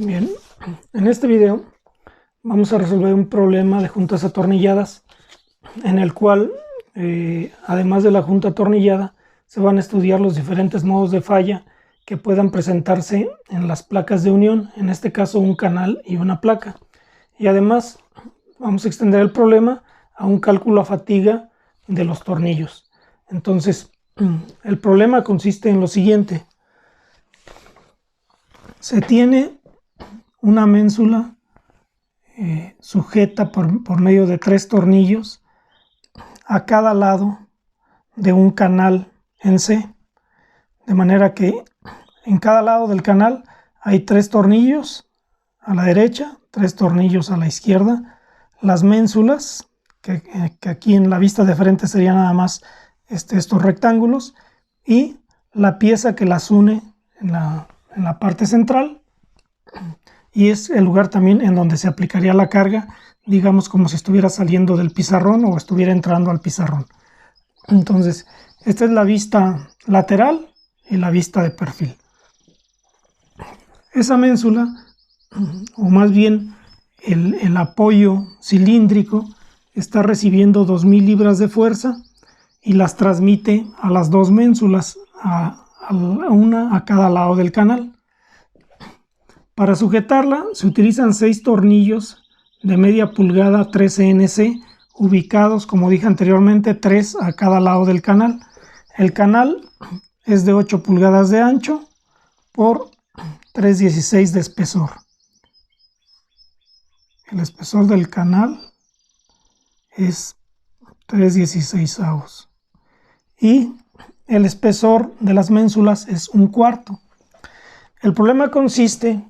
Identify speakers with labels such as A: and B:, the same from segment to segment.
A: Bien, en este video vamos a resolver un problema de juntas atornilladas en el cual, además de la junta atornillada, se van a estudiar los diferentes modos de falla que puedan presentarse en las placas de unión, en este caso un canal y una placa. Y además vamos a extender el problema a un cálculo a fatiga de los tornillos. Entonces, el problema consiste en lo siguiente. Se tiene una ménsula sujeta por medio de 3 tornillos a cada lado de un canal en C, de manera que en cada lado del canal hay 3 tornillos a la derecha, 3 tornillos a la izquierda. Las ménsulas, que aquí en la vista de frente serían nada más estos rectángulos, y la pieza que las une en la parte central, y es el lugar también en donde se aplicaría la carga, digamos como si estuviera saliendo del pizarrón o estuviera entrando al pizarrón. Entonces, esta es la vista lateral y la vista de perfil. Esa ménsula, o más bien el apoyo cilíndrico, está recibiendo 2000 libras de fuerza y las transmite a las 2 ménsulas, una a cada lado del canal. Para sujetarla se utilizan 6 tornillos de media pulgada 3 CNC, ubicados, como dije anteriormente, 3 a cada lado del canal. El canal es de 8 pulgadas de ancho por 3,16 de espesor. El espesor del canal es 3,16avos. Y el espesor de las ménsulas es 1/4. El problema consiste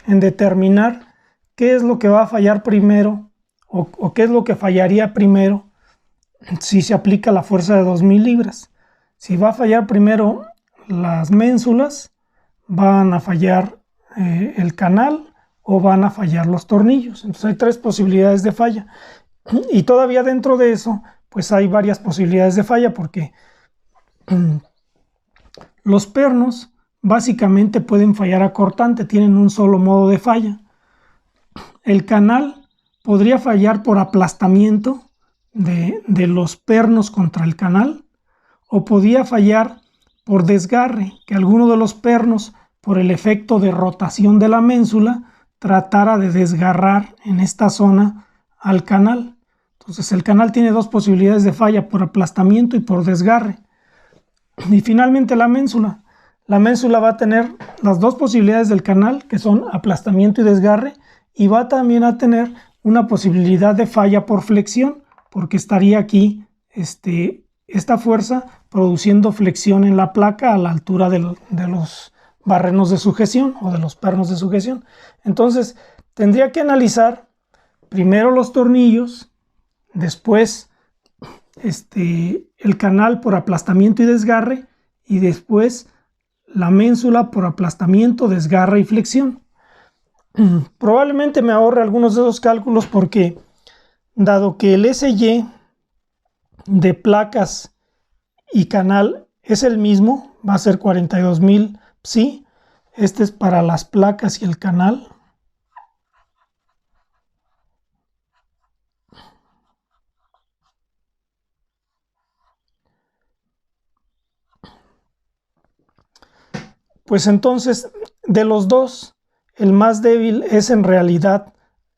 A: en determinar qué es lo que va a fallar primero o qué es lo que fallaría primero si se aplica la fuerza de 2000 libras. Si va a fallar primero las ménsulas, van a fallar el canal o van a fallar los tornillos. Entonces hay 3 posibilidades de falla, y todavía dentro de eso pues hay varias posibilidades de falla, porque los pernos básicamente pueden fallar a cortante, tienen un solo modo de falla. El canal podría fallar por aplastamiento de los pernos contra el canal, o podía fallar por desgarre, que alguno de los pernos, por el efecto de rotación de la ménsula, tratara de desgarrar en esta zona al canal. Entonces el canal tiene 2 posibilidades de falla, por aplastamiento y por desgarre. Y finalmente la ménsula. La ménsula va a tener las 2 posibilidades del canal, que son aplastamiento y desgarre, y va también a tener una posibilidad de falla por flexión, porque estaría aquí esta fuerza produciendo flexión en la placa a la altura de los barrenos de sujeción o de los pernos de sujeción. Entonces tendría que analizar primero los tornillos, después el canal por aplastamiento y desgarre, y después la ménsula por aplastamiento, desgarre y flexión. Probablemente me ahorre algunos de esos cálculos, porque dado que el SY de placas y canal es el mismo, va a ser 42,000 psi. Este es para las placas y el canal. Pues entonces, de los dos, el más débil es en realidad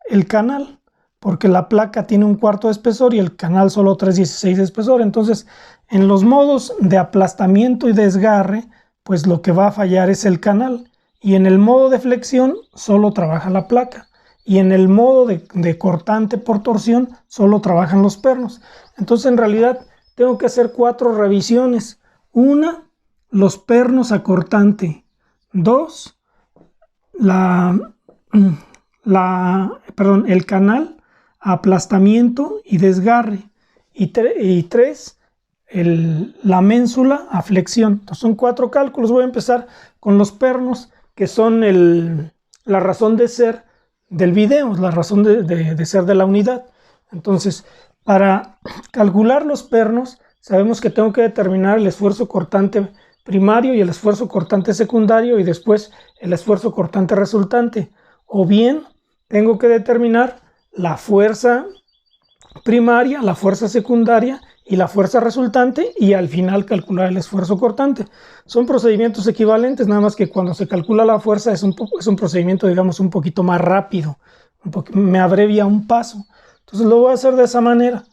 A: el canal, porque la placa tiene 1/4 de espesor y el canal solo 3,16 de espesor. Entonces, en los modos de aplastamiento y desgarre, pues lo que va a fallar es el canal, y en el modo de flexión solo trabaja la placa, y en el modo de cortante por torsión solo trabajan los pernos. Entonces, en realidad tengo que hacer 4 revisiones. 1, los pernos a cortante. 2, el canal a aplastamiento y desgarre. Y 3, la ménsula a flexión. Entonces son 4 cálculos. Voy a empezar con los pernos, que son la razón de ser del video, la razón de ser de la unidad. Entonces, para calcular los pernos, sabemos que tengo que determinar el esfuerzo cortante primario y el esfuerzo cortante secundario y después el esfuerzo cortante resultante. O bien tengo que determinar la fuerza primaria, la fuerza secundaria y la fuerza resultante y al final calcular el esfuerzo cortante. Son procedimientos equivalentes, nada más que cuando se calcula la fuerza es un procedimiento, digamos, un poquito más rápido, me abrevia un paso. Entonces lo voy a hacer de esa manera.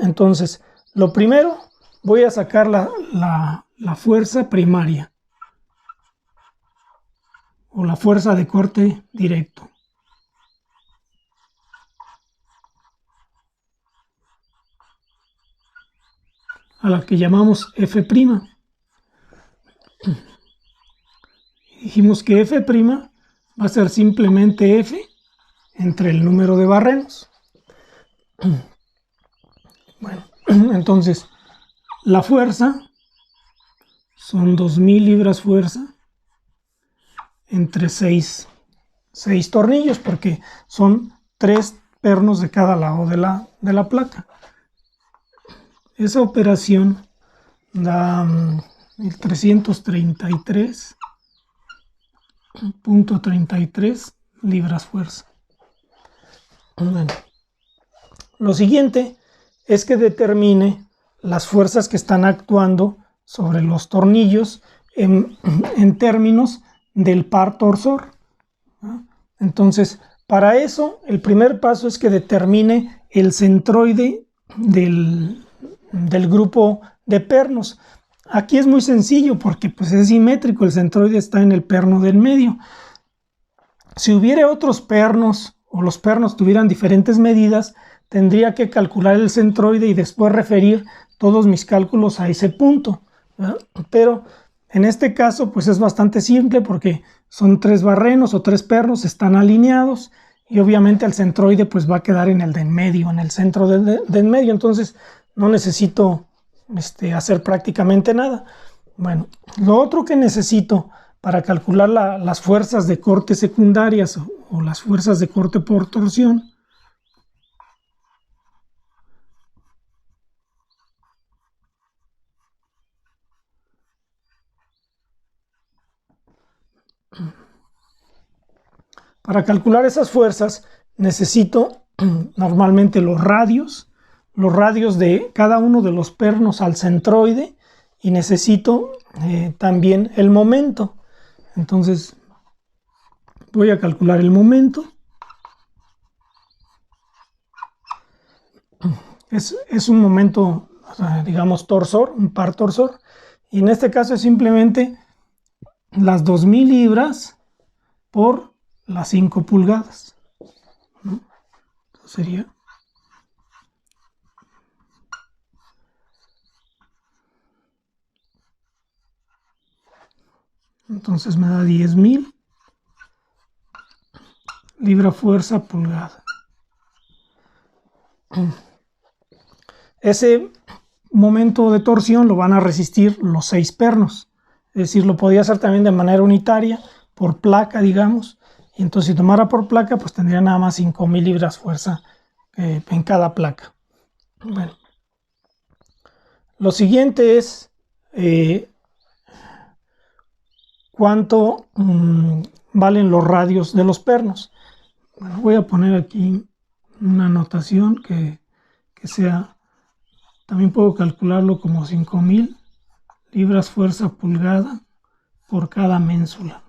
A: Entonces, lo primero, voy a sacar la fuerza primaria o la fuerza de corte directo. A la que llamamos F'. Dijimos que F' va a ser simplemente F entre el número de barrenos. Bueno, entonces la fuerza son 2000 libras fuerza entre 6 tornillos, porque son 3 pernos de cada lado de la placa. Esa operación da 1333.33 libras fuerza. Bueno, lo siguiente es que determine las fuerzas que están actuando sobre los tornillos en términos del par torsor. Entonces, para eso, el primer paso es que determine el centroide del grupo de pernos. Aquí es muy sencillo porque pues es simétrico, el centroide está en el perno del medio. Si hubiera otros pernos o los pernos tuvieran diferentes medidas, tendría que calcular el centroide y después referir todos mis cálculos a ese punto, ¿verdad? Pero en este caso pues es bastante simple porque son 3 barrenos o 3 pernos, están alineados y obviamente el centroide pues va a quedar en el de en medio, en el centro del en medio, entonces no necesito hacer prácticamente nada. Bueno, lo otro que necesito para calcular las fuerzas de corte secundarias o las fuerzas de corte por torsión para calcular esas fuerzas necesito normalmente los radios de cada uno de los pernos al centroide y necesito también el momento. Entonces voy a calcular el momento. Es un momento, digamos, torsor, un par torsor, y en este caso es simplemente las 2000 libras por las 5 pulgadas, ¿no? Entonces sería entonces me da 10.000 libra fuerza pulgada. Ese momento de torsión lo van a resistir los 6 pernos, es decir, lo podía hacer también de manera unitaria por placa, digamos, y entonces si tomara por placa pues tendría nada más 5000 libras fuerza en cada placa. Bueno, lo siguiente es cuánto valen los radios de los pernos. Bueno, voy a poner aquí una anotación que sea, también puedo calcularlo como 5000 libras fuerza pulgada por cada ménsula.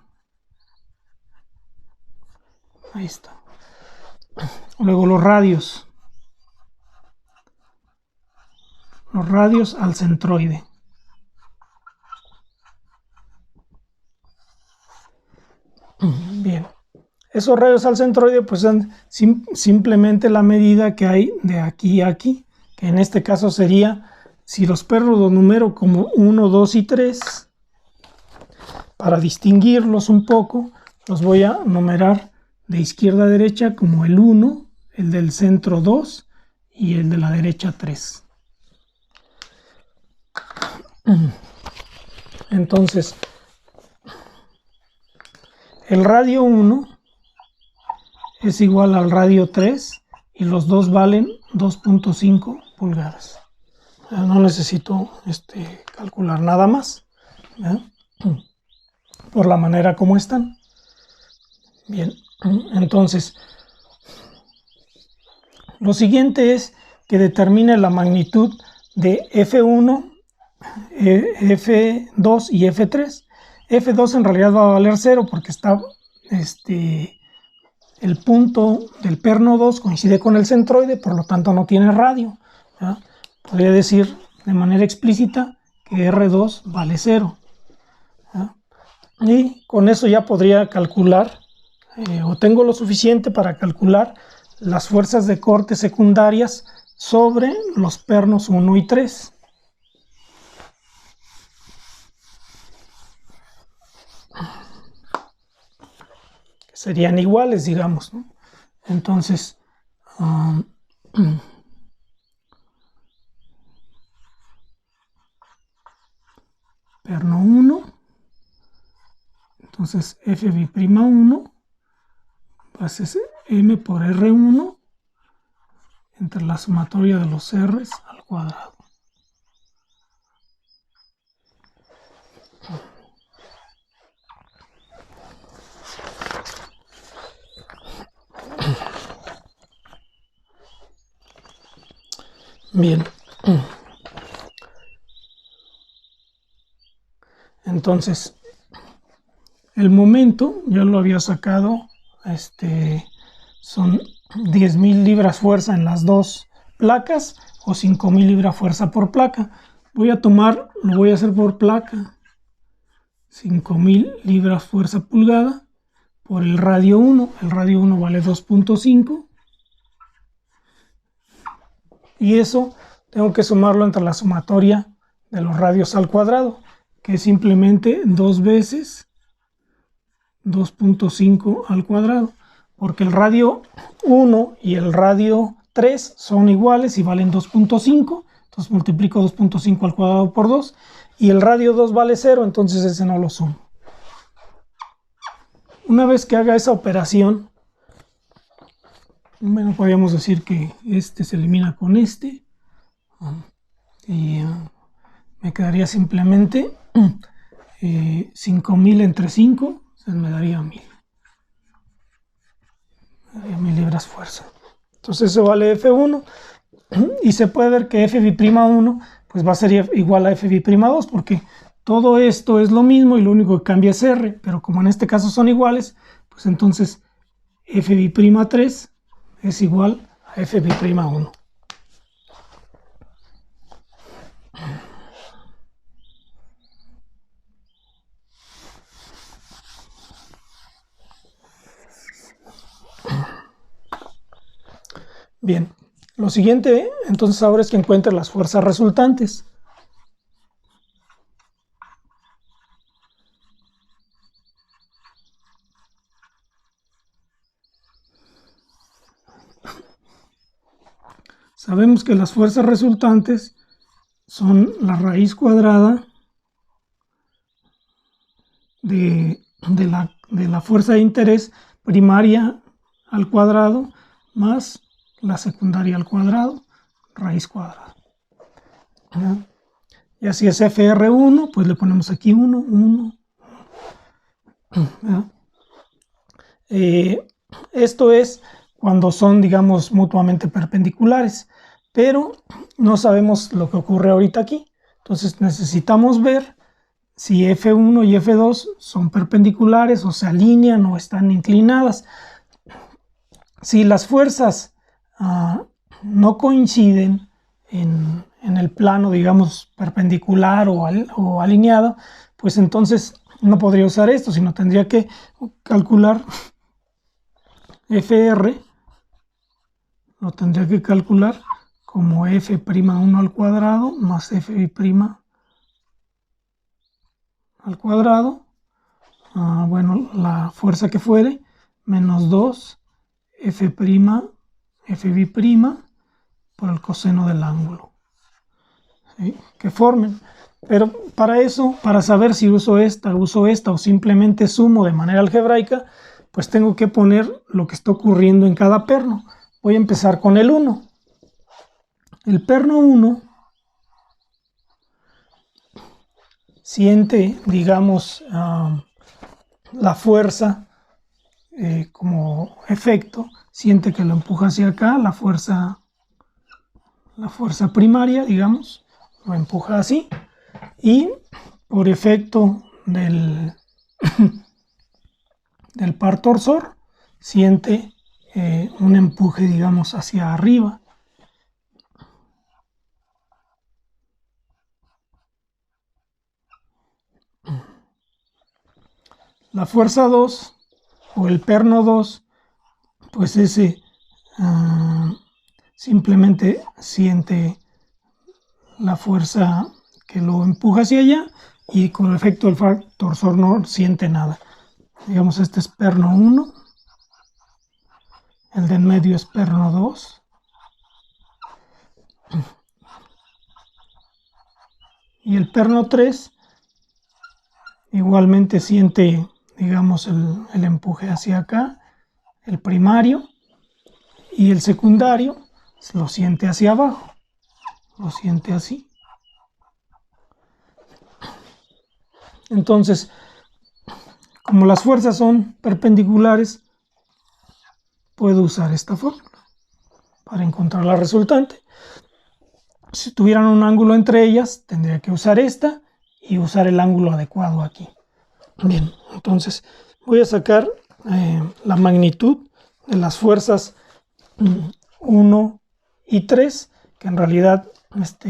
A: Ahí está. Luego los radios al centroide. Bien, esos radios al centroide pues son simplemente la medida que hay de aquí a aquí, que en este caso sería, si los pernos los numero como 1, 2 y 3, para distinguirlos un poco, los voy a numerar de izquierda a derecha como el 1, el del centro 2 y el de la derecha 3. Entonces, el radio 1 es igual al radio 3 y los dos valen 2.5 pulgadas. No necesito calcular nada más. por la manera como están. Bien, entonces lo siguiente es que determine la magnitud de F1, F2 y F3. F2 en realidad va a valer 0 porque está el punto del perno 2 coincide con el centroide, por lo tanto no tiene radio. Podría decir de manera explícita que R2 vale 0. Y con eso ya podría calcular, o tengo lo suficiente para calcular las fuerzas de corte secundarias sobre los pernos 1 y 3. Serían iguales, digamos, ¿no? Entonces, perno 1, entonces F'B'1 va a ser M por R1 entre la sumatoria de los R's al cuadrado. Bien, entonces el momento ya lo había sacado, son 10.000 libras fuerza en las dos placas o 5.000 libras fuerza por placa. Lo voy a hacer por placa, 5.000 libras fuerza pulgada por el radio 1, el radio 1 vale 2.5. Y eso tengo que sumarlo entre la sumatoria de los radios al cuadrado, que es simplemente 2 veces 2.5 al cuadrado, porque el radio 1 y el radio 3 son iguales y valen 2.5, entonces multiplico 2.5 al cuadrado por 2, y el radio 2 vale 0, entonces ese no lo sumo. Una vez que haga esa operación, bueno, podríamos decir que este se elimina con este y me quedaría simplemente 5.000 entre 5, me daría 1.000. Me daría 1.000 libras fuerza. Entonces eso vale F1 y se puede ver que F'B'1 pues va a ser igual a F'B'2 porque todo esto es lo mismo y lo único que cambia es R, pero como en este caso son iguales, pues entonces F'B'3 es igual a F'B'1. Bien, lo siguiente entonces ahora es que encuentre las fuerzas resultantes. Sabemos que las fuerzas resultantes son la raíz cuadrada de la fuerza de interés primaria al cuadrado más la secundaria al cuadrado, raíz cuadrada. Y así es FR1, pues le ponemos aquí 1, 1. Esto es cuando son, digamos, mutuamente perpendiculares, pero no sabemos lo que ocurre ahorita aquí. Entonces necesitamos ver si F1 y F2 son perpendiculares o se alinean o están inclinadas. Si las fuerzas no coinciden en el plano, digamos, perpendicular o alineado, pues entonces no podría usar esto, sino tendría que calcular FR, lo tendría que calcular como F'1 al cuadrado más F'B' al cuadrado, bueno, la fuerza que fuere, menos 2 F'B' por el coseno del ángulo, ¿sí? Que formen. Pero para eso, para saber si uso esta o simplemente sumo de manera algebraica, pues tengo que poner lo que está ocurriendo en cada perno. Voy a empezar con el 1. El perno 1 siente, digamos, la fuerza como efecto, siente que lo empuja hacia acá, la fuerza primaria, digamos, lo empuja así, y por efecto del par torsor siente un empuje, digamos, hacia arriba. La fuerza 2 o el perno 2, pues ese simplemente siente la fuerza que lo empuja hacia allá y con efecto del par torsor no siente nada. Digamos, este es perno 1, el de en medio es perno 2, y el perno 3 igualmente siente, digamos, el empuje hacia acá, el primario, y el secundario lo siente hacia abajo, lo siente así. Entonces, como las fuerzas son perpendiculares, puedo usar esta fórmula para encontrar la resultante. Si tuvieran un ángulo entre ellas, tendría que usar esta y usar el ángulo adecuado aquí. Bien, entonces voy a sacar la magnitud de las fuerzas 1 y 3, que en realidad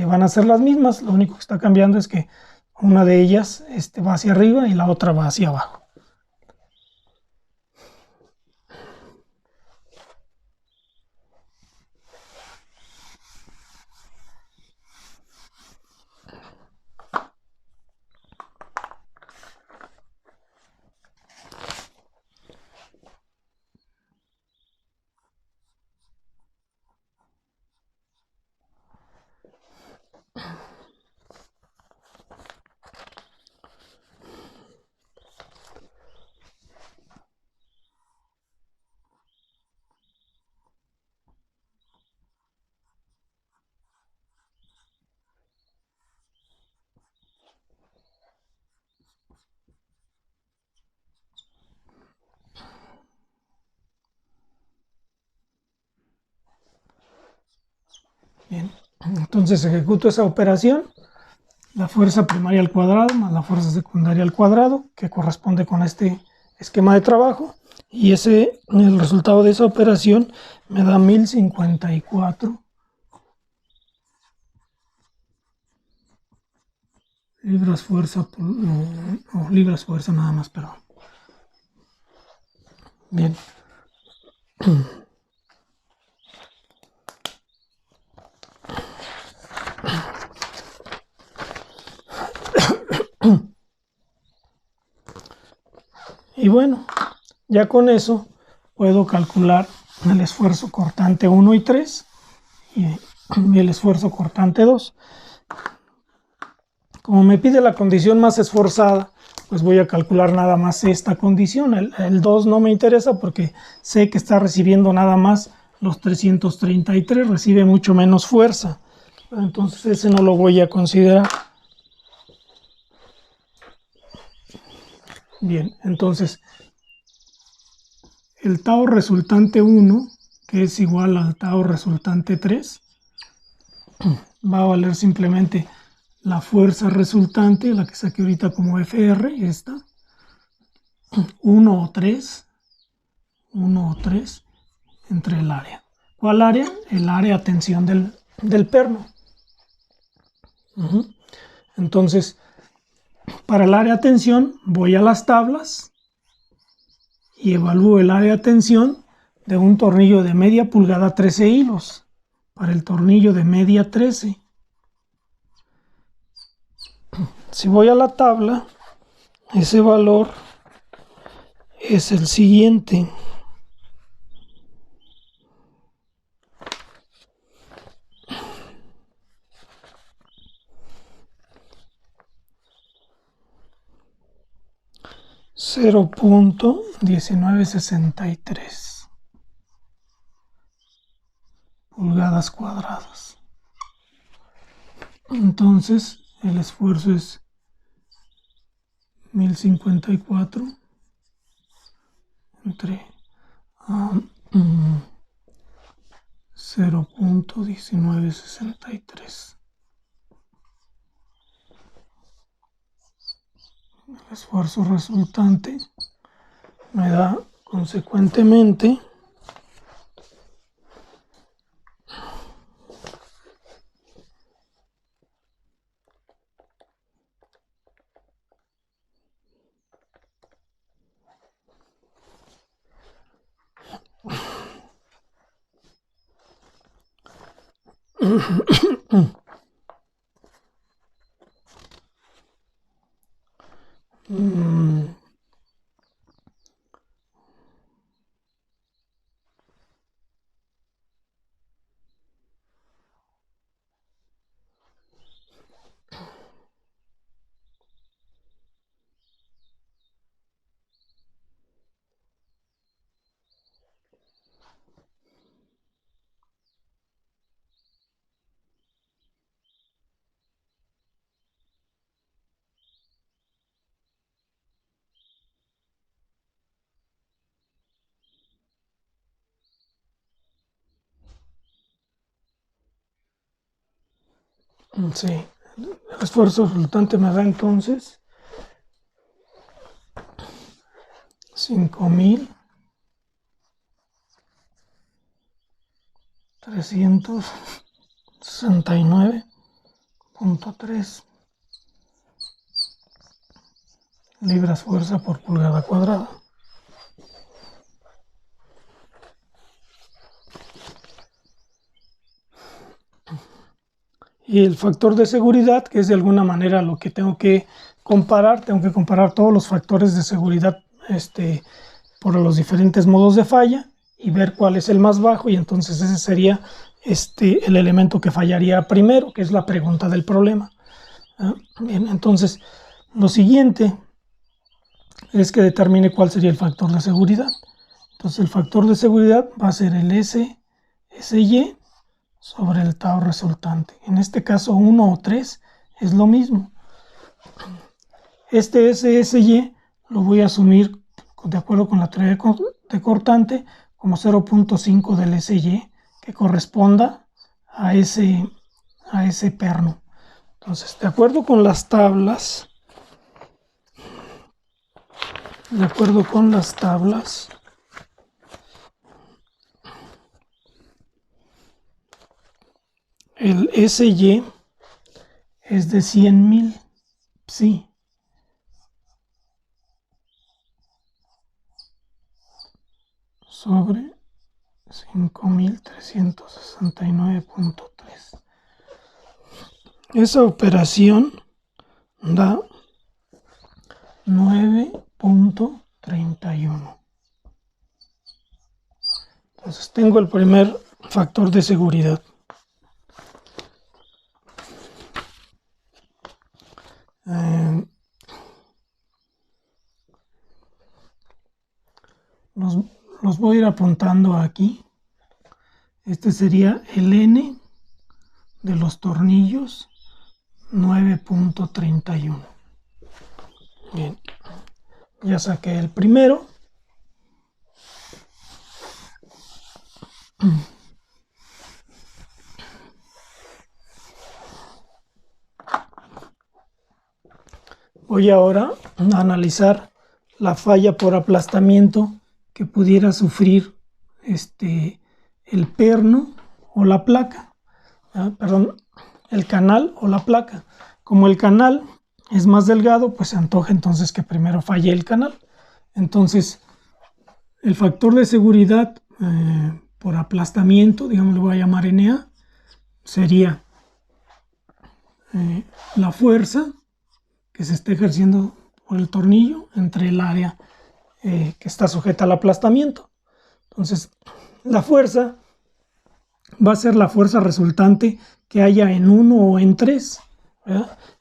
A: van a ser las mismas, lo único que está cambiando es que una de ellas va hacia arriba y la otra va hacia abajo. Bien, entonces ejecuto esa operación, la fuerza primaria al cuadrado más la fuerza secundaria al cuadrado, que corresponde con este esquema de trabajo, y el resultado de esa operación me da 1054 libras fuerza, no, libras fuerza nada más, perdón. Bien. Y bueno, ya con eso puedo calcular el esfuerzo cortante 1 y 3 y el esfuerzo cortante 2. Como me pide la condición más esforzada, pues voy a calcular nada más esta condición. El 2 no me interesa porque sé que está recibiendo nada más los 333, recibe mucho menos fuerza. Entonces ese no lo voy a considerar. Bien, entonces el tau resultante 1, que es igual al tau resultante 3, va a valer simplemente la fuerza resultante, la que saqué ahorita como FR, esta, 1 o 3 entre el área. ¿Cuál área? El área a tensión del perno. Entonces, para el área a tensión voy a las tablas y evalúo el área a tensión de un tornillo de media pulgada 13 hilos. Para el tornillo de media 13. Si voy a la tabla, ese valor es el siguiente. .1963 pulgadas cuadradas. Entonces el esfuerzo es 1054 entre 0.1963. El esfuerzo resultante me da consecuentemente sí, el esfuerzo resultante me da entonces 5369.3 libras fuerza por pulgada cuadrada. Y el factor de seguridad, que es de alguna manera lo que tengo que comparar todos los factores de seguridad por los diferentes modos de falla y ver cuál es el más bajo, y entonces ese sería el elemento que fallaría primero, que es la pregunta del problema. Bien, entonces lo siguiente es que determine cuál sería el factor de seguridad. Entonces el factor de seguridad va a ser el SY sobre el tau resultante. En este caso 1 o 3 es lo mismo. Este SSY lo voy a asumir de acuerdo con la teoría de cortante como 0.5 del SY, que corresponda a ese perno. Entonces, de acuerdo con las tablas, el SY es de 100.000 psi sobre 5.369.3. Esa operación da 9.31. Entonces tengo el primer factor de seguridad. Los voy a ir apuntando aquí. Este sería el N de los tornillos, 9.31. Bien, ya saqué el primero. Voy ahora a analizar la falla por aplastamiento que pudiera sufrir el perno o la placa, el canal o la placa. Como el canal es más delgado, pues se antoja entonces que primero falle el canal. Entonces, el factor de seguridad por aplastamiento, digamos, lo voy a llamar NA, sería la fuerza que se está ejerciendo por el tornillo entre el área que está sujeta al aplastamiento. Entonces, la fuerza va a ser la fuerza resultante que haya en 1 o en 3.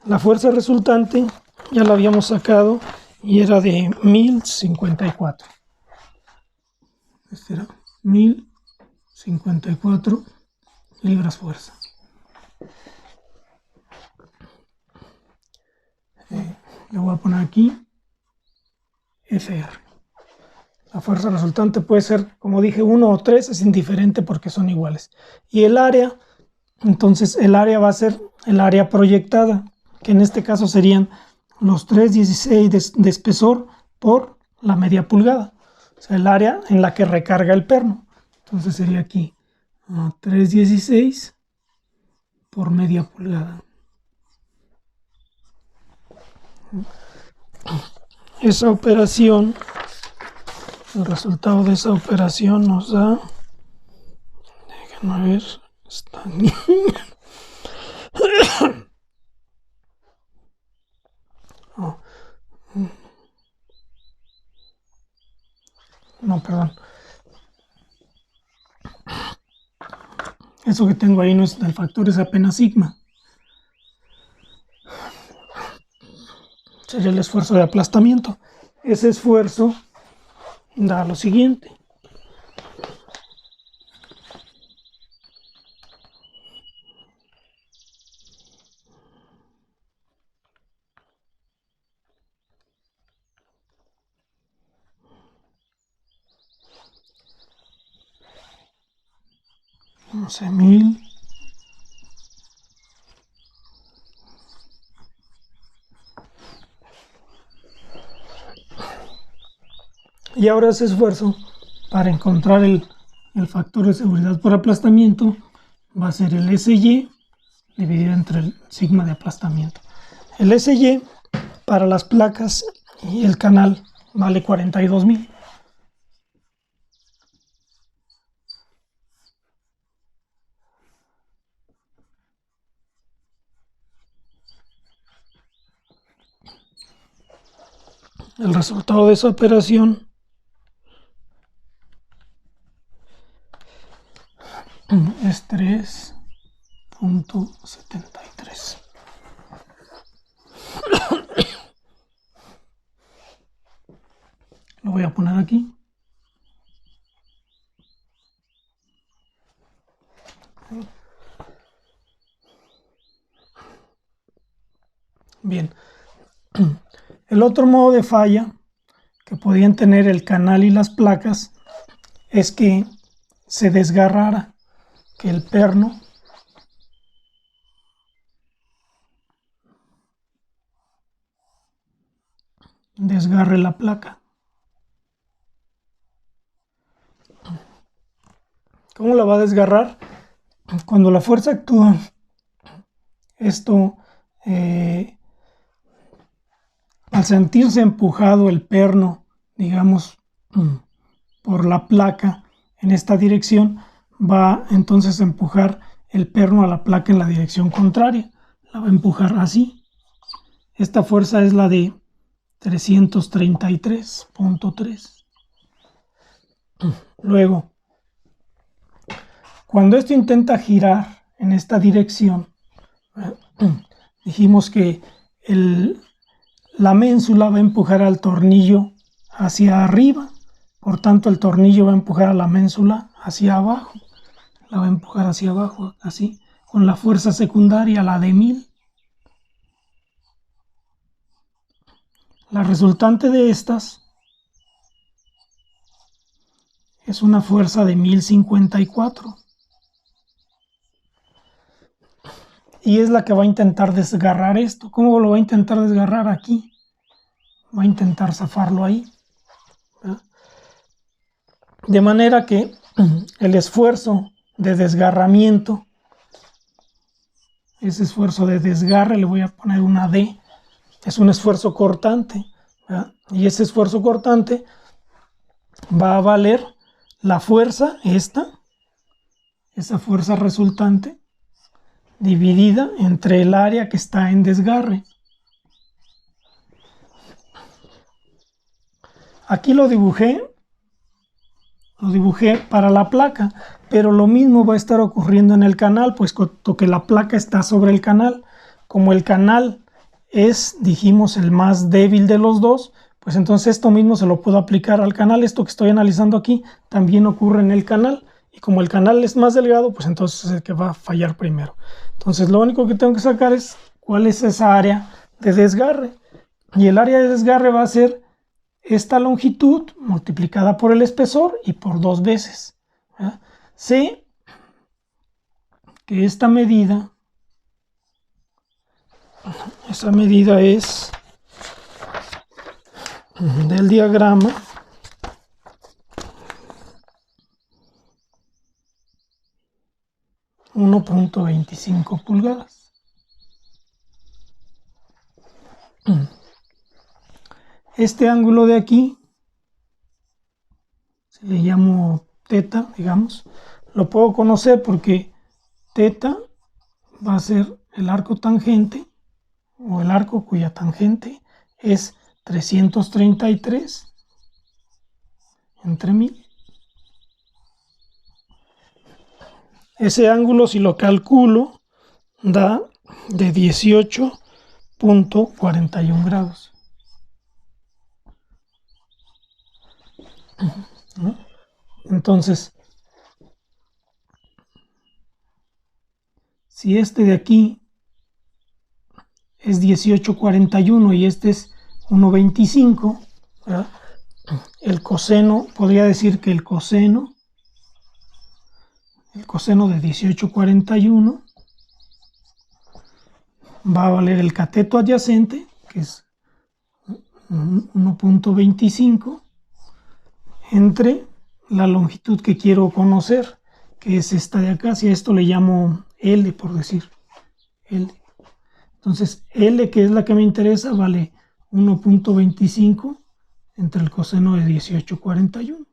A: La fuerza resultante ya la habíamos sacado y era de 1054. Este era 1054 libras fuerza. Le voy a poner aquí Fr. La fuerza resultante puede ser, como dije, 1 o 3, es indiferente porque son iguales. Y el área, entonces el área va a ser el área proyectada, que en este caso serían los 3,16 de espesor por la media pulgada. O sea, el área en la que recarga el perno. Entonces sería aquí 3,16 por media pulgada. Esa operación, el resultado de esa operación nos da, déjenme ver, está aquí. Oh. No, perdón. Eso que tengo ahí no es el factor, es apenas sigma. Sería el esfuerzo de aplastamiento. Ese esfuerzo da lo siguiente. No sé, 1000. Y ahora ese esfuerzo para encontrar el factor de seguridad por aplastamiento va a ser el SY dividido entre el sigma de aplastamiento. El SY para las placas y el canal vale 42,000. El resultado de esa operación es 3,73. Lo voy a poner aquí. Bien. El otro modo de falla que podían tener el canal y las placas es que se desgarrara, que el perno desgarre la placa. ¿Cómo la va a desgarrar? Cuando la fuerza actúa, esto, al sentirse empujado el perno, digamos, por la placa en esta dirección, va entonces a empujar el perno a la placa en la dirección contraria. La va a empujar así. Esta fuerza es la de 333,3. Luego, cuando esto intenta girar en esta dirección, dijimos que la ménsula va a empujar al tornillo hacia arriba, por tanto el tornillo va a empujar a la ménsula hacia abajo, la va a empujar hacia abajo, así, con la fuerza secundaria, la de 1000. La resultante de estas es una fuerza de 1054. Y es la que va a intentar desgarrar esto. ¿Cómo lo va a intentar desgarrar aquí? Va a intentar zafarlo ahí. ¿Verdad? De manera que el esfuerzo de desgarramiento, ese esfuerzo de desgarre, le voy a poner una D, es un esfuerzo cortante. ¿Verdad? Y ese esfuerzo cortante va a valer la fuerza, esa fuerza resultante, dividida entre el área que está en desgarre. Aquí lo dibujé para la placa, pero lo mismo va a estar ocurriendo en el canal, puesto que la placa está sobre el canal. Como el canal es, dijimos, el más débil de los dos, pues entonces esto mismo se lo puedo aplicar al canal. Esto que estoy analizando aquí también ocurre en el canal. Y como el canal es más delgado, pues entonces es el que va a fallar primero. Entonces lo único que tengo que sacar es cuál es esa área de desgarre. Y el área de desgarre va a ser esta longitud multiplicada por el espesor y por 2 veces. Sé que esta medida, esa medida es del diagrama .25 pulgadas. Este ángulo de aquí, si le llamo teta, digamos, lo puedo conocer porque teta va a ser el arco tangente, o el arco cuya tangente es 333 entre 1000. Ese ángulo, si lo calculo, da de 18.41 grados. Entonces, si este de aquí es 18.41 y este es 1.25, el coseno, podría decir que el coseno de 18.41 va a valer el cateto adyacente, que es 1.25, entre la longitud que quiero conocer, que es esta de acá. Si a esto le llamo L, por decir L. Entonces L, que es la que me interesa, vale 1.25 entre el coseno de 18.41.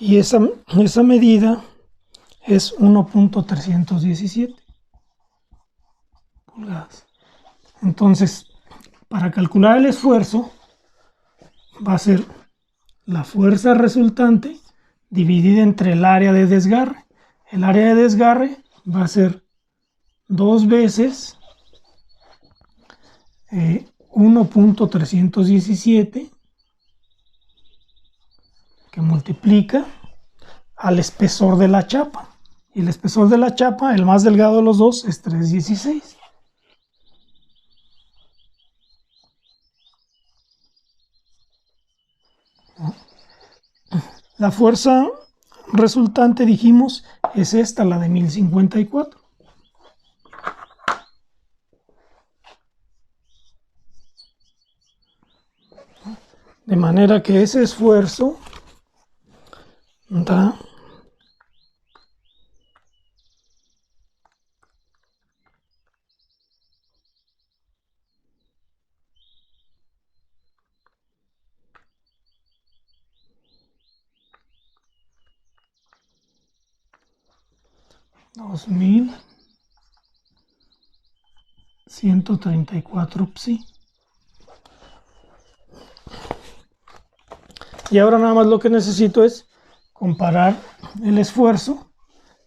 A: Y esa medida es 1.317 pulgadas. Entonces, para calcular el esfuerzo, va a ser la fuerza resultante dividida entre el área de desgarre. El área de desgarre va a ser 2 veces 1.317, que multiplica al espesor de la chapa. Y el espesor de la chapa, el más delgado de los dos, es 316. La fuerza resultante, dijimos, es esta, la de 1054. De manera que ese esfuerzo da $2134 psi. Y ahora nada más lo que necesito es comparar el esfuerzo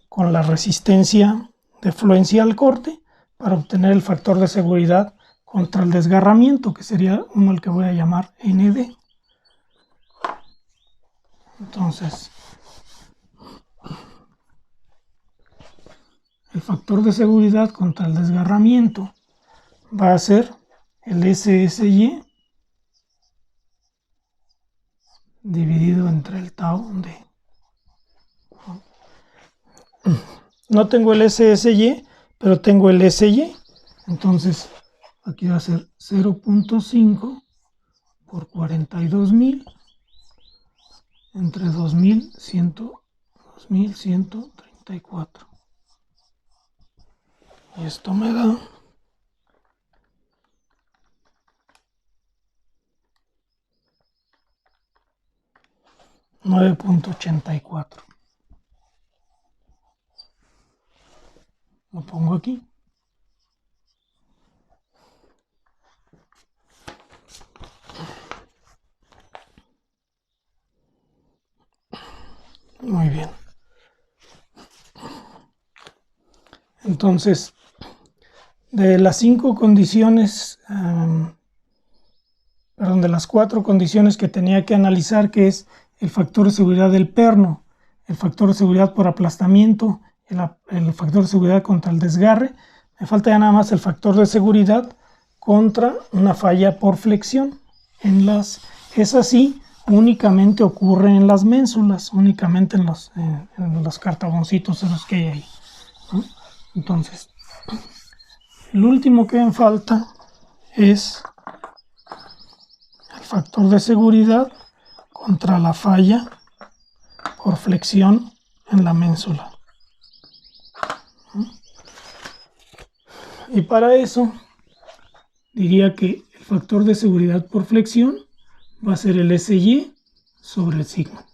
A: con la resistencia de fluencia al corte para obtener el factor de seguridad contra el desgarramiento, que sería uno al que voy a llamar ND. Entonces, el factor de seguridad contra el desgarramiento va a ser el SSY dividido entre el tau D. No tengo el SSY, pero tengo el SY. Entonces, aquí va a ser 0.5 por 42.000 entre 2134. Y esto me da 9.84. Lo pongo aquí. Muy bien. Entonces, de las 5 condiciones, de las 4 condiciones que tenía que analizar, que es el factor de seguridad del perno, el factor de seguridad por aplastamiento, el factor de seguridad contra el desgarre, me falta ya nada más el factor de seguridad contra una falla por flexión. Es así, únicamente ocurre en las ménsulas, únicamente en los cartaboncitos en los que hay ahí, ¿no? Entonces, el último que me falta es el factor de seguridad contra la falla por flexión en la ménsula. Y para eso diría que el factor de seguridad por flexión va a ser el SY sobre el sigma,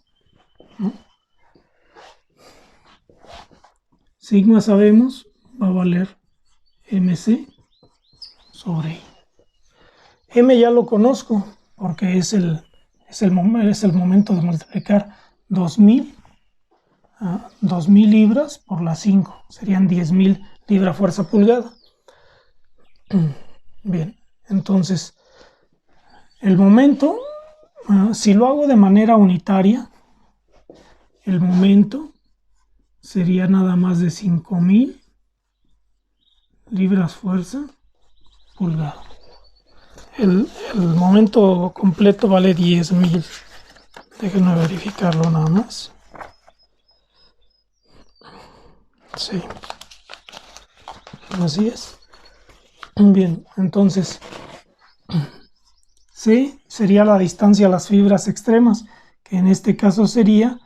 A: ¿no? Sigma sabemos va a valer MC sobre I. M ya lo conozco porque es el momento de multiplicar 2000 libras por las 5. Serían 10.000 libra fuerza pulgada. Bien, entonces el momento, si lo hago de manera unitaria, el momento sería nada más de 5.000 libras fuerza pulgada. El momento completo vale 10.000. Déjenme verificarlo nada más. Sí, así es. Bien, entonces C sería la distancia a las fibras extremas, que en este caso sería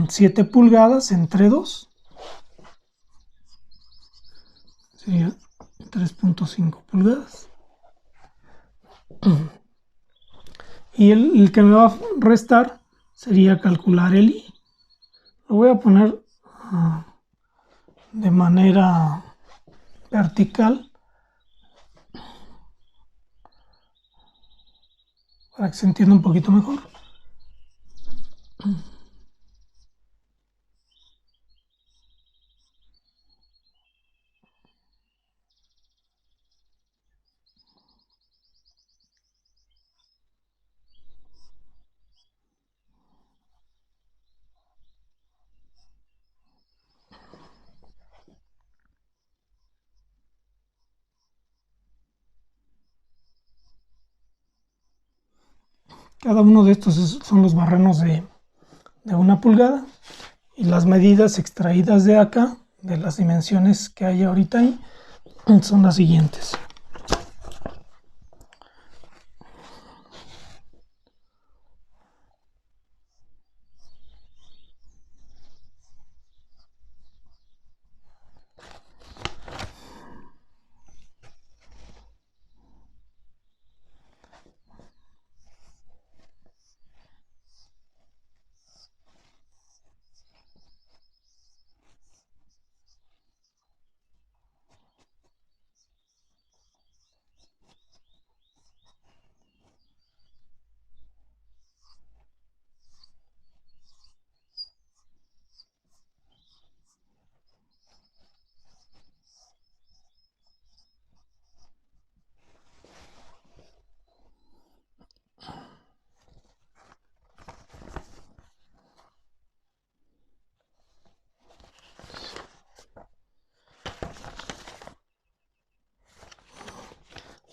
A: 7 pulgadas entre 2. Sería 3.5 pulgadas. Y el que me va a restar sería calcular el I. Lo voy a poner de manera vertical para que se entienda un poquito mejor. Cada uno de estos son los barrenos de 1 pulgada y las medidas extraídas de acá, de las dimensiones que hay ahorita ahí, son las siguientes.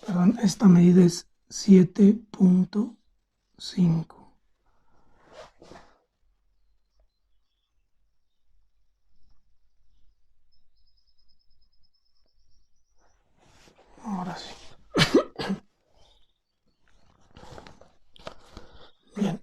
A: Perdón, esta medida es 7.5. Ahora sí. Bien.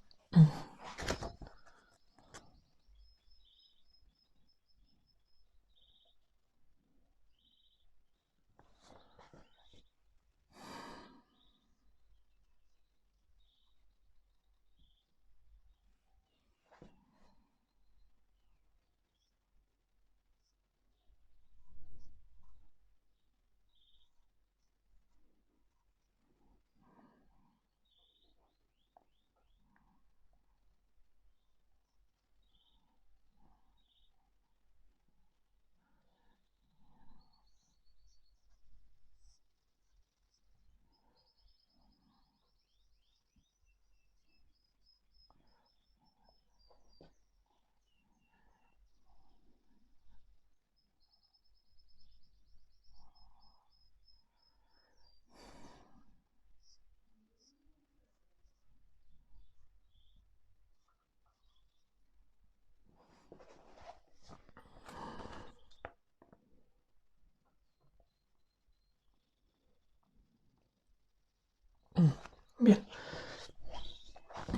A: Bien,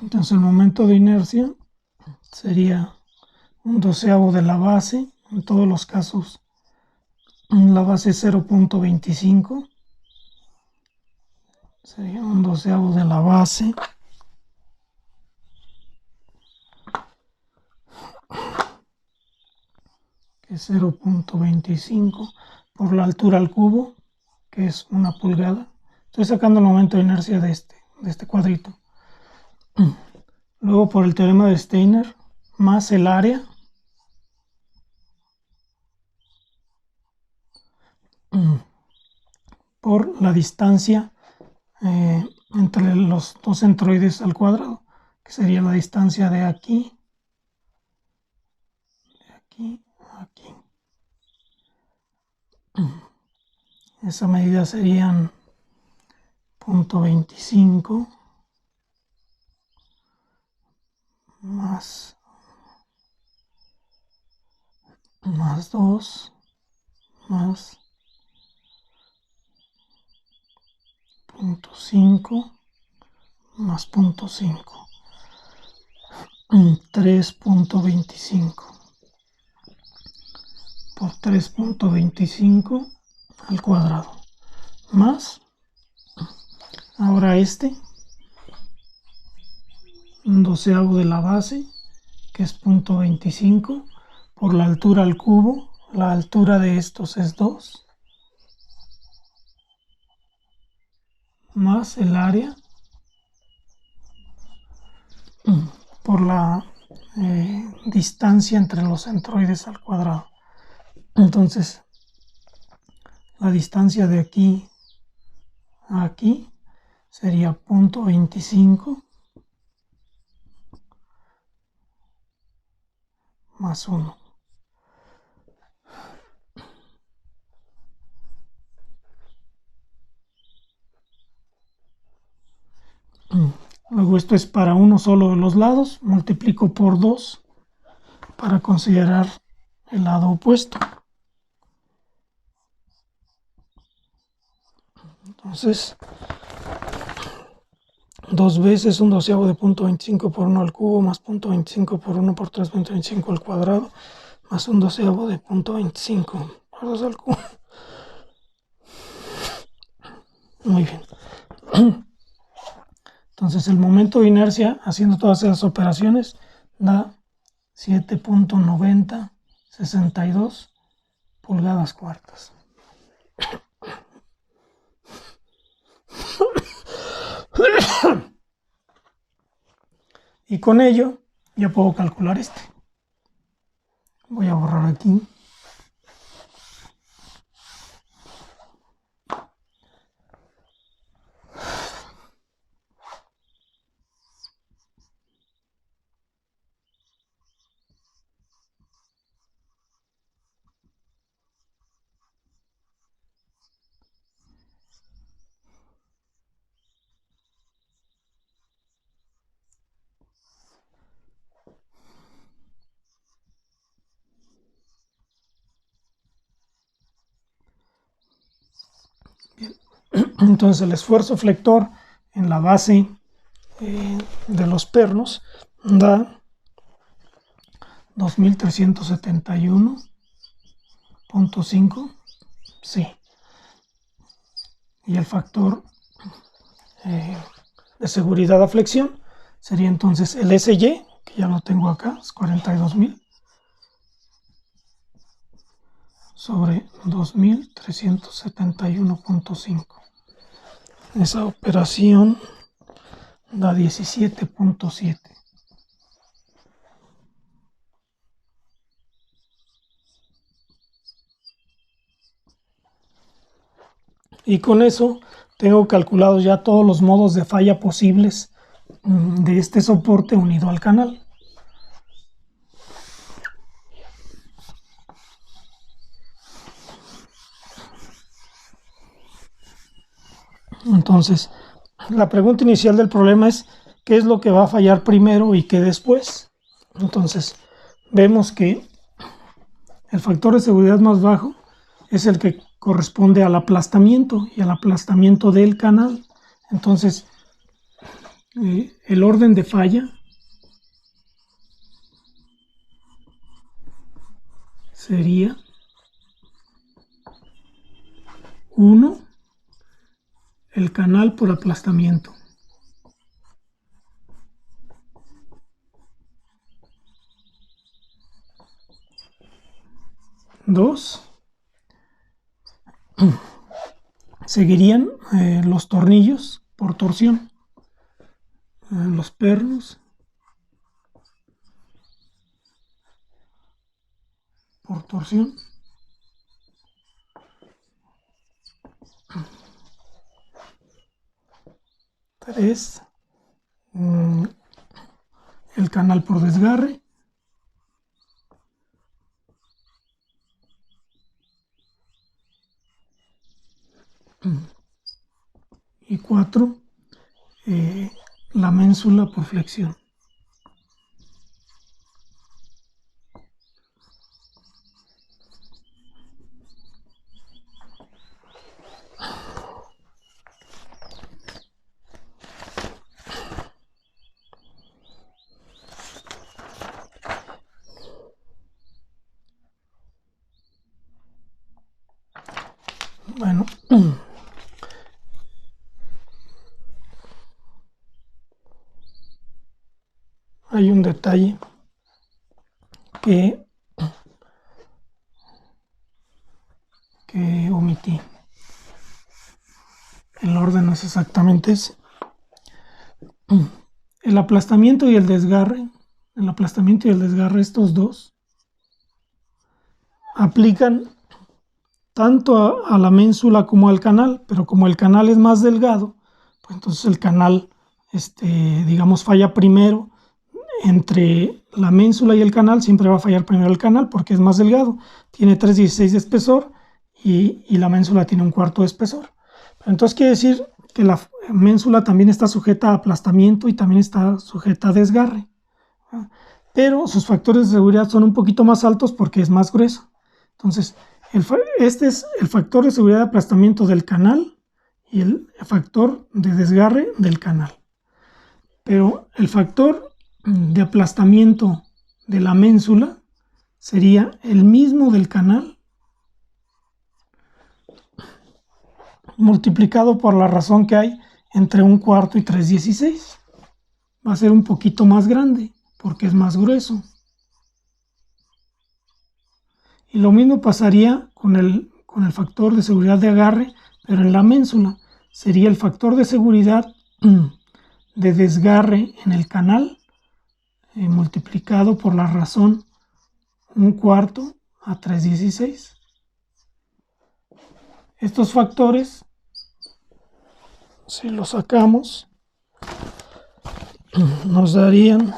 A: entonces el momento de inercia sería un doceavo de la base, en todos los casos la base es 0.25, sería un doceavo de la base que es 0.25 por la altura al cubo, que es 1 pulgada. Estoy sacando el momento de inercia de este cuadrito. Luego por el teorema de Steiner, más el área por la distancia entre los dos centroides al cuadrado, que sería la distancia de aquí, a aquí. Esa medida serían 0.25 más 2 más 0.5 más 0.5, 3.25 por 3.25 al cuadrado, más, ahora un doceavo de la base, que es 0.25, por la altura al cubo, la altura de estos es 2, más el área, por la distancia entre los centroides al cuadrado. Entonces, la distancia de aquí a aquí sería 0.25 más 1. Luego esto es para uno solo de los lados, multiplico por 2 para considerar el lado opuesto. Entonces, 2 veces un doceavo de 0.25 por 1 al cubo, más 0.25 por 1 por 3.25 al cuadrado, más un doceavo de 0.25 por 2 al cubo. Muy bien. Entonces el momento de inercia haciendo todas esas operaciones da 7.9062 pulgadas cuartas. Y con ello ya puedo calcular este. Voy a borrar aquí. Bien. Entonces el esfuerzo flector en la base de los pernos da 2371.5, sí. Y el factor de seguridad a flexión sería entonces el SY, que ya lo tengo acá, es 42.000 sobre 2371.5. Esa operación da 17.7. Y con eso tengo calculados ya todos los modos de falla posibles de este soporte unido al canal. Entonces, la pregunta inicial del problema es ¿qué es lo que va a fallar primero y qué después? Entonces, vemos que el factor de seguridad más bajo es el que corresponde al aplastamiento y al aplastamiento del canal. Entonces, el orden de falla sería 1, el canal por aplastamiento. 2, seguirían los tornillos por torsión, los pernos por torsión. 3, el canal por desgarre. Y 4, la ménsula por flexión. Bueno, hay un detalle que omití. El orden no es exactamente ese. El aplastamiento y el desgarre, estos dos, aplican tanto a la ménsula como al canal, pero como el canal es más delgado, pues entonces el canal, digamos, falla primero. Entre la ménsula y el canal siempre va a fallar primero el canal porque es más delgado, tiene 3/16 de espesor y la ménsula tiene 1/4 de espesor. Entonces quiere decir que la ménsula también está sujeta a aplastamiento y también está sujeta a desgarre, pero sus factores de seguridad son un poquito más altos porque es más grueso. Entonces este es el factor de seguridad de aplastamiento del canal y el factor de desgarre del canal, pero el factor de aplastamiento de la ménsula sería el mismo del canal multiplicado por la razón que hay entre 1/4 y 3/16. Va a ser un poquito más grande porque es más grueso. Y lo mismo pasaría con el factor de seguridad de agarre, pero en la ménsula sería el factor de seguridad de desgarre en el canal multiplicado por la razón 1/4 a 3/16. Estos factores, si los sacamos, nos darían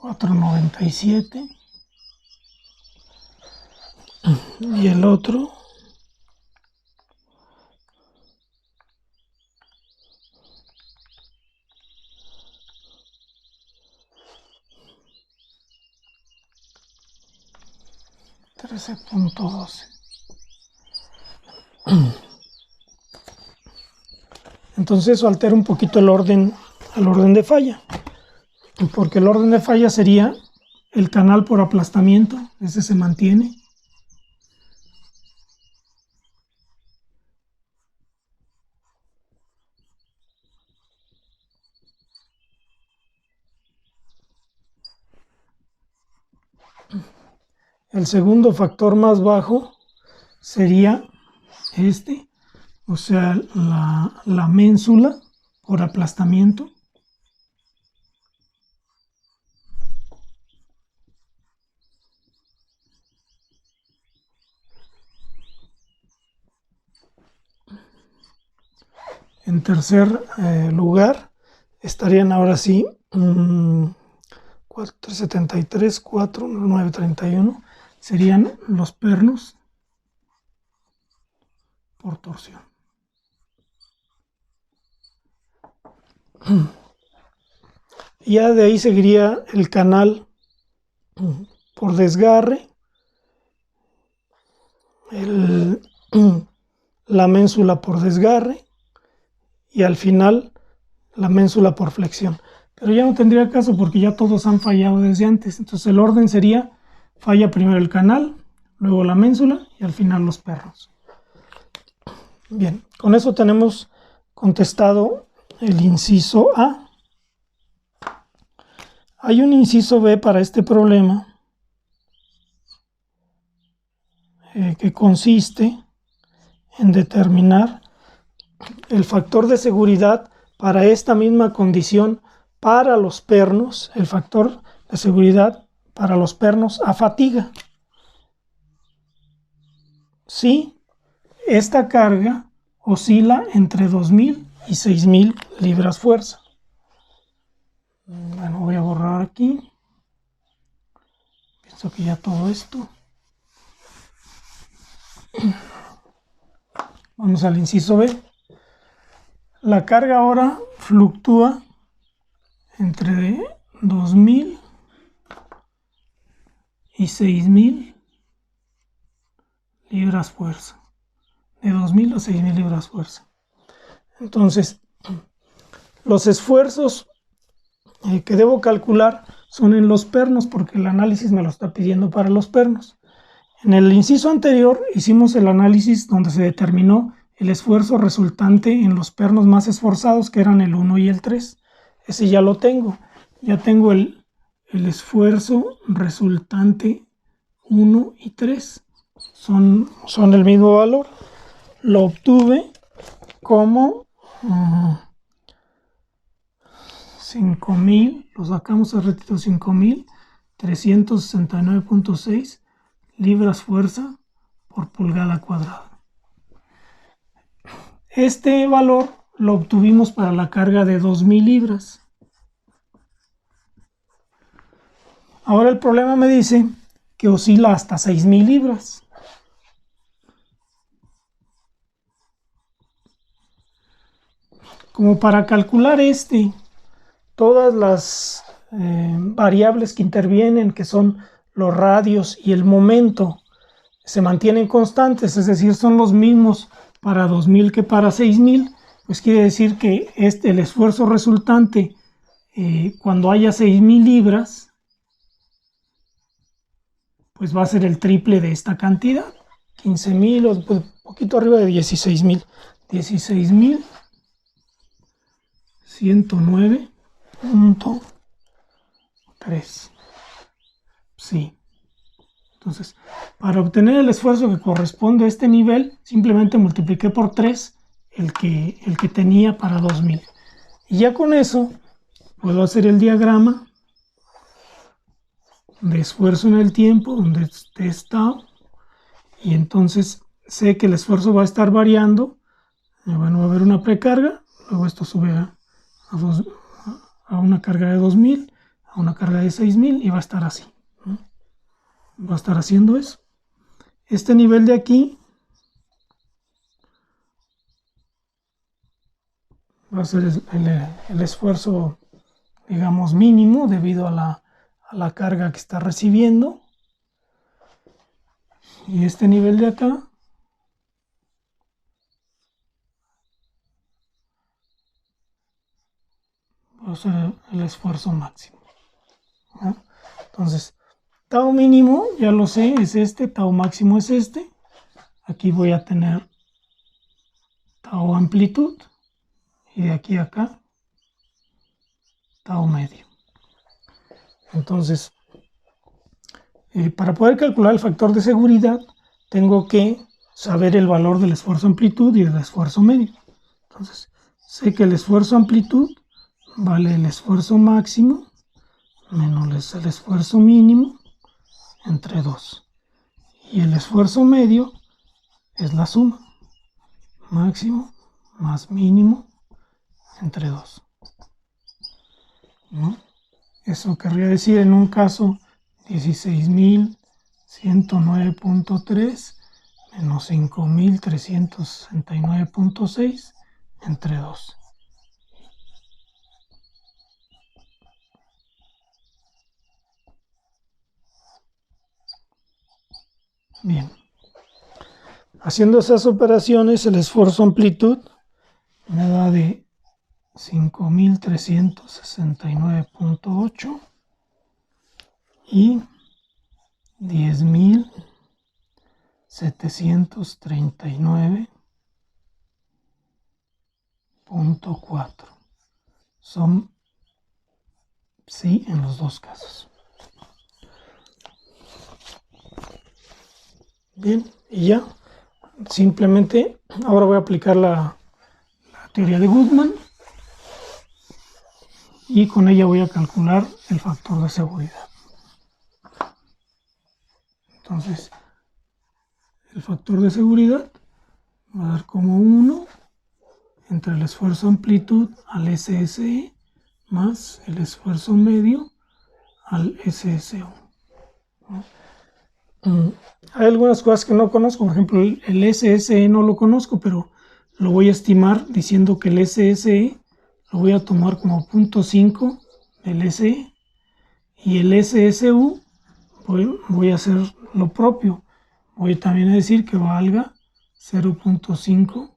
A: 497 y el otro 13.12. Entonces eso altera un poquito el orden de falla, porque el orden de falla sería el canal por aplastamiento, ese se mantiene. El segundo factor más bajo sería o sea, la ménsula por aplastamiento. En tercer lugar estarían ahora sí 473, 4, 931, serían los pernos por torsión. Ya de ahí seguiría el canal por desgarre, la ménsula por desgarre y al final la ménsula por flexión. Pero ya no tendría caso porque ya todos han fallado desde antes. Entonces el orden sería: falla primero el canal, luego la ménsula y al final los pernos. Bien, con eso tenemos contestado el inciso A. Hay un inciso B para este problema que consiste en determinar el factor de seguridad para esta misma condición para los pernos, el factor de seguridad para los pernos a fatiga. Si esta carga oscila entre 2000 y 6000 libras fuerza. Bueno, voy a borrar aquí. Pienso que ya todo esto. Vamos al inciso B. La carga ahora fluctúa entre 2000 y 6000 libras fuerza. De 2000 a 6000 libras fuerza. Entonces, los esfuerzos que debo calcular son en los pernos, porque el análisis me lo está pidiendo para los pernos. En el inciso anterior hicimos el análisis donde se determinó el esfuerzo resultante en los pernos más esforzados, que eran el 1 y el 3. Ese ya lo tengo. Ya tengo el esfuerzo resultante 1 y 3. Son el mismo valor. Lo obtuve como 5000, lo sacamos a ratito, 5369.6 libras fuerza por pulgada cuadrada. Este valor lo obtuvimos para la carga de 2000 libras. Ahora el problema me dice que oscila hasta 6000 libras. Como para calcular todas las variables que intervienen, que son los radios y el momento, se mantienen constantes, es decir, son los mismos para 2000 que para 6000, pues quiere decir que el esfuerzo resultante cuando haya 6000 libras, pues va a ser el triple de esta cantidad, 15.000 o un poquito arriba de 16.000, 16.109.3. Sí. Entonces, para obtener el esfuerzo que corresponde a este nivel, simplemente multipliqué por 3 el que tenía para 2000. Y ya con eso puedo hacer el diagrama de esfuerzo en el tiempo, donde esté tau, y entonces sé que el esfuerzo va a estar variando. Bueno, va a haber una precarga, luego esto sube a una carga de 2000, a una carga de 6000 y va a estar así, ¿no? Va a estar haciendo eso. Este nivel de aquí va a ser el esfuerzo, digamos, mínimo debido a la carga que está recibiendo. Y este nivel de acá va a ser el esfuerzo máximo, ¿no? Entonces, tau mínimo, ya lo sé, es este, tau máximo es este. Aquí voy a tener tau amplitud y de aquí a acá tau medio. Entonces, para poder calcular el factor de seguridad, tengo que saber el valor del esfuerzo amplitud y del esfuerzo medio. Entonces, sé que el esfuerzo amplitud vale el esfuerzo máximo menos el esfuerzo mínimo entre 2. Y el esfuerzo medio es la suma. Máximo más mínimo entre 2. ¿No? Eso querría decir en un caso 16.109.3 menos 5369.6 entre 2. Bien. Haciendo esas operaciones, el esfuerzo amplitud me da de 5369.8 y 10.739.4. Son sí en los dos casos. Bien, y ya. Simplemente ahora voy a aplicar la teoría de Goodman y con ella voy a calcular el factor de seguridad. Entonces, el factor de seguridad va a dar como 1 entre el esfuerzo amplitud al SSE más el esfuerzo medio al SSO. Hay algunas cosas que no conozco, por ejemplo el SSE no lo conozco, pero lo voy a estimar diciendo que el SSE lo voy a tomar como 0.5 del SE y el SSU voy a hacer lo propio, voy también a decir que valga 0.5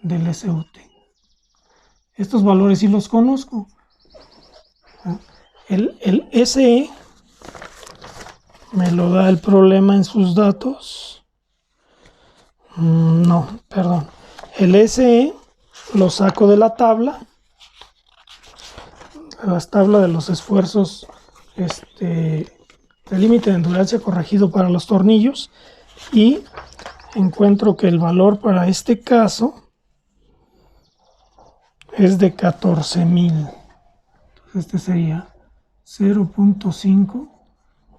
A: del SUT. Estos valores sí los conozco. El SE me lo da el problema en sus datos. No, perdón. El SE lo saco de la tabla. Las tablas de los esfuerzos de límite de endurancia corregido para los tornillos. Y encuentro que el valor para este caso es de 14,000. Este sería 0.5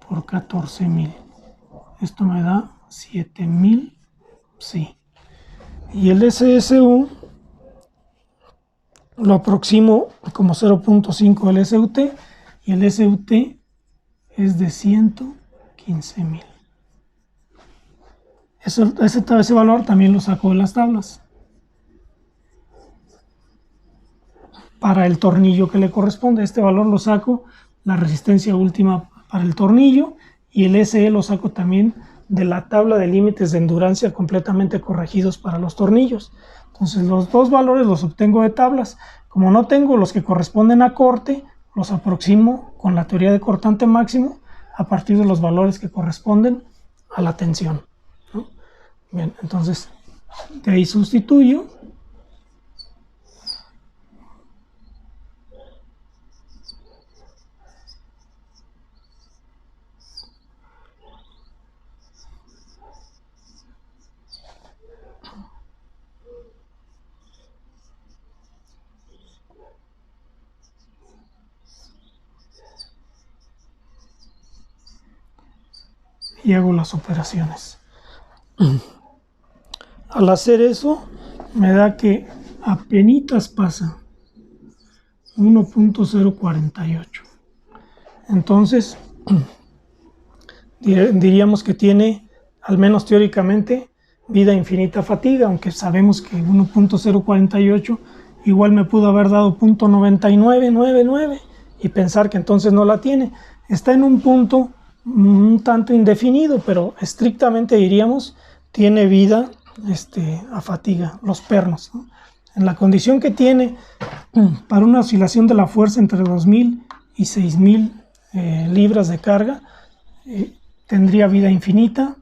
A: por 14,000. Esto me da 7,000, sí. Y el SSU lo aproximo como 0.5 del SUT y el SUT es de 115,000. Ese valor también lo saco de las tablas. Para el tornillo que le corresponde, este valor lo saco, la resistencia última para el tornillo, y el SE lo saco también de la tabla de límites de endurancia completamente corregidos para los tornillos. Entonces los dos valores los obtengo de tablas. Como no tengo los que corresponden a corte, los aproximo con la teoría de cortante máximo a partir de los valores que corresponden a la tensión, ¿no? Bien, entonces de ahí sustituyo. Y hago las operaciones. Al hacer eso me da que apenitas pasa 1.048. Entonces diríamos que tiene, al menos teóricamente, vida infinita fatiga, aunque sabemos que 1.048 igual me pudo haber dado 0.9999 y pensar que entonces no la tiene. Está en un punto un tanto indefinido, pero estrictamente diríamos tiene vida a fatiga, los pernos, ¿no? En la condición que tiene para una oscilación de la fuerza entre 2,000 y 6,000 libras de carga, tendría vida infinita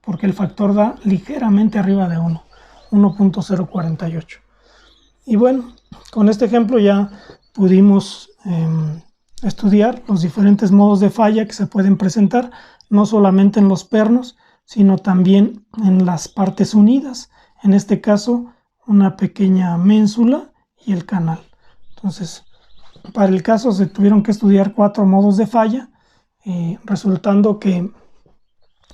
A: porque el factor da ligeramente arriba de 1, 1.048. Y bueno, con este ejemplo ya pudimos estudiar los diferentes modos de falla que se pueden presentar, no solamente en los pernos, sino también en las partes unidas. En este caso, una pequeña ménsula y el canal. Entonces, para el caso se tuvieron que estudiar 4 modos de falla, resultando que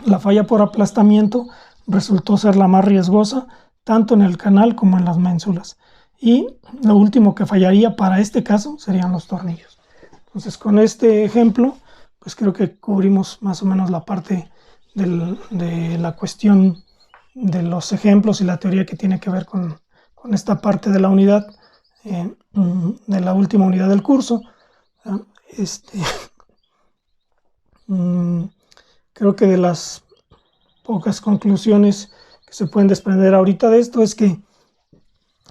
A: la falla por aplastamiento resultó ser la más riesgosa, tanto en el canal como en las ménsulas. Y lo último que fallaría para este caso serían los tornillos. Entonces, con este ejemplo, pues creo que cubrimos más o menos la parte de la cuestión los ejemplos y la teoría que tiene que ver con esta parte de la unidad, de la última unidad del curso. Creo que de las pocas conclusiones que se pueden desprender ahorita de esto es que,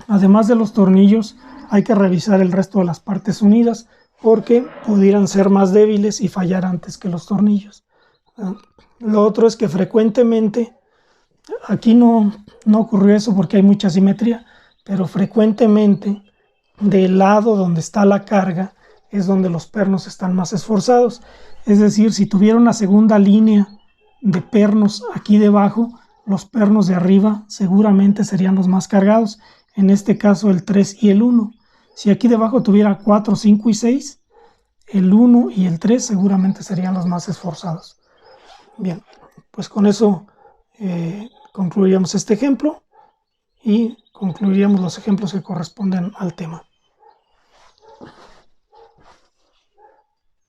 A: además de los tornillos, hay que revisar el resto de las partes unidas, porque pudieran ser más débiles y fallar antes que los tornillos. Lo otro es que frecuentemente, aquí no ocurrió eso porque hay mucha simetría, pero frecuentemente del lado donde está la carga es donde los pernos están más esforzados. Es decir, si tuviera una segunda línea de pernos aquí debajo, los pernos de arriba seguramente serían los más cargados, en este caso el 3 y el 1. Si aquí debajo tuviera 4, 5 y 6, el 1 y el 3 seguramente serían los más esforzados. Bien, pues con eso concluiríamos este ejemplo y concluiríamos los ejemplos que corresponden al tema.